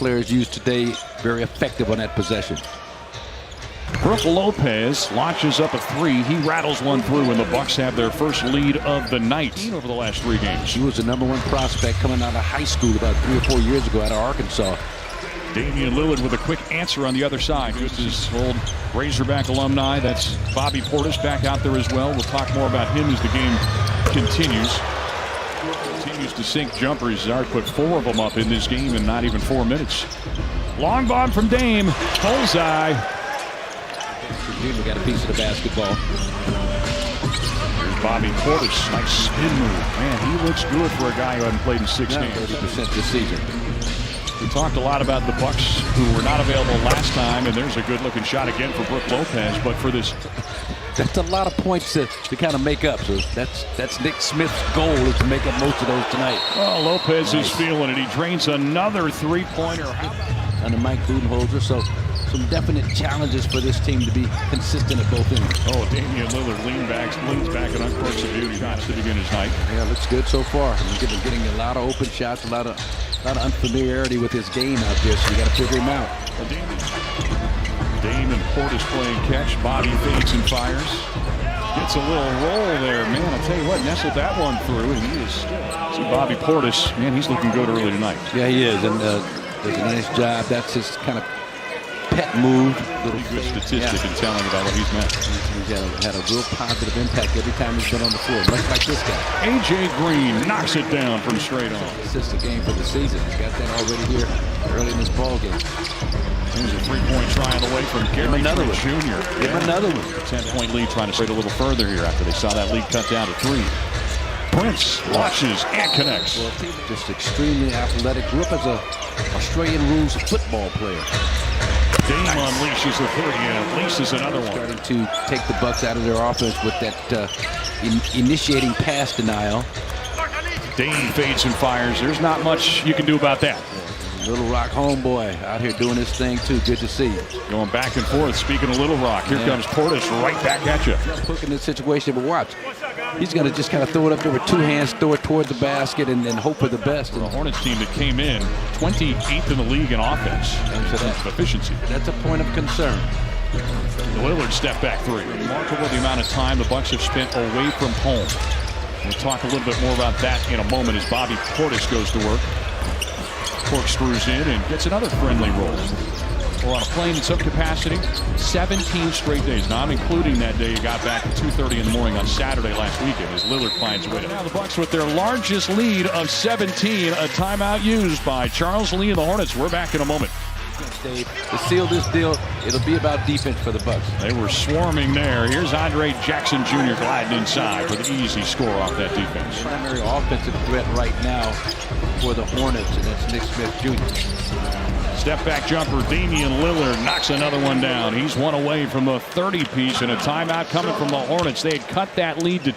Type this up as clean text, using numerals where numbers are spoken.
players use today, very effective on that possession. Brook Lopez launches up a three. He rattles one through, and the Bucks have their first lead of the night over the last 3 games. He was the #1 prospect coming out of high school about 3 or 4 years ago out of Arkansas. Damian Lillard with a quick answer on the other side. Just his old Razorback alumni. That's Bobby Portis back out there as well. We'll talk more about him as the game continues. Continues to sink jumpers. He's already put 4 of them up in this game in not even 4 minutes. Long bomb from Dame. Bullseye. We got a piece of the basketball. Here's Bobby Portis. Nice spin move. Man, he looks good for a guy who hasn't played in 6 games. 30% this season. We talked a lot about the Bucks who were not available last time, and there's a good-looking shot again for Brook Lopez. But for this, that's a lot of points to kind of make up. So that's Nick Smith's goal, is to make up most of those tonight. Oh, Lopez is feeling it. He drains another three-pointer. Under Mike Budenholzer, so some definite challenges for this team to be consistent at both ends. Oh, Damian Lillard leans back and uncorks a beauty shots to begin his night. Yeah, looks good so far. He's getting a lot of open shots, a lot of unfamiliarity with his game out there, so you got to figure him out. Dame and Portis playing catch. Bobby fades and fires. Gets a little roll there, man. I'll tell you what, nestled that one through, and he is still. See Bobby Portis, man, he's looking good early tonight. Yeah, he is, and does a nice job. That's his kind of pet move. Pretty good statistic in telling about what he's meant. He's had a real positive impact every time he's been on the floor, much like this guy. A.J. Green knocks it down from straight on. This is the game for the season. He's got that already here early in this ball game. There's a three-point try on the way from Gary another one. Jr. Give him another one. 10-point lead, trying to straight a little further here after they saw that lead cut down to 3. Prince launches and connects. Well, just extremely athletic. Grew up as a Australian rules football player. Dame unleashes the 3 and unleashes another one. Starting to take the Bucks out of their offense with that initiating pass denial. Dame fades and fires. There's not much you can do about that. Little Rock homeboy out here doing his thing too. Good to see. Going back and forth. Speaking of Little Rock, here comes Portis right back at you. Hook in this situation, but watch. He's going to just kind of throw it up there with 2 hands, throw it toward the basket, and hope for the best. The Hornets team that came in 28th in the league in offense. And so that's efficiency. That's a point of concern. Lillard step back 3. Remarkable the amount of time the Bucks have spent away from home. We'll talk a little bit more about that in a moment as Bobby Portis goes to work. Corkscrews in and gets another friendly roll. We're on a plane in some capacity, 17 straight days. Now I'm including that day you got back at 2:30 in the morning on Saturday last weekend as Lillard finds a way. Now the Bucks with their largest lead of 17, a timeout used by Charles Lee and the Hornets. We're back in a moment. Dave, to seal this deal, it'll be about defense for the Bucks. They were swarming there. Here's Andre Jackson Jr. gliding inside with an easy score off that defense. Primary offensive threat right now for the Hornets, and that's Nick Smith Jr. Step back jumper, Damian Lillard knocks another one down. He's one away from the 30-piece and a timeout coming from the Hornets. They had cut that lead to